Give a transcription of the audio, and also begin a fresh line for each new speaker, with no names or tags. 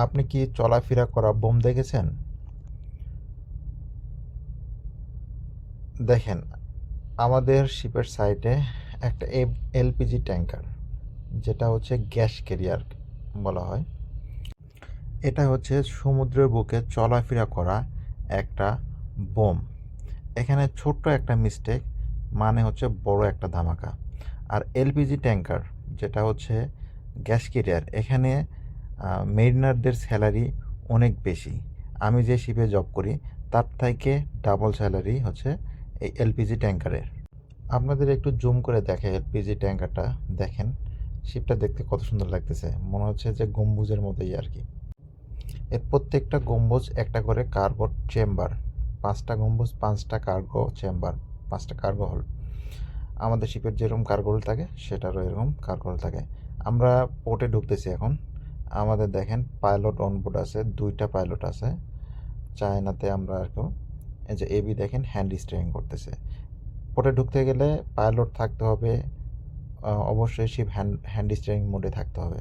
আপনি কি চলাফেরা করা বোম দেখেছেন? দেখেন, আমাদের শিপের সাইডে একটা এলপিজি ট্যাঙ্কার, যেটা হচ্ছে গ্যাস ক্যারিয়ার বলা হয়। এটা হচ্ছে সমুদ্রের বুকে চলাফেরা করা একটা বোম। এখানে ছোট্ট একটা মিস্টেক মানে হচ্ছে বড় একটা ধামাকা। আর এলপিজি ট্যাঙ্কার যেটা হচ্ছে গ্যাস ক্যারিয়ার, এখানে মেরিনারদের স্যালারি অনেক বেশি। আমি যে শিপে জব করি তার থেকে ডাবল স্যালারি হচ্ছে এই এলপিজি ট্যাঙ্কারের। আপনাদের একটু জুম করে দেখে এলপিজি ট্যাঙ্কারটা দেখেন, শিপটা দেখতে কত সুন্দর লাগতেছে, মনে হচ্ছে যে গম্বুজের মতোই আর কি। এর প্রত্যেকটা গম্বুজ একটা করে কার্গো চেম্বার, 5টা গম্বুজ, 5টা কার্গো চেম্বার, 5টা কার্গো হল। আমাদের শিপের যেরকম কার্গো হল থাকে সেটারও এরকম কার্গো হল থাকে। আমরা পোর্টে ঢুকতেছি এখন। আমাদের দেখেন পাইলট অনবোর্ড আছে, 2টা পাইলট আছে। চায়নাতে আমরা এখন এই যে এবি দেখেন হ্যান্ড স্টিয়ারিং করতেছে। পোর্টে ঢুকতে গেলে পাইলট থাকতে হবে, অবশ্যই শিপ হ্যান্ড স্টিয়ারিং মোডে থাকতে হবে।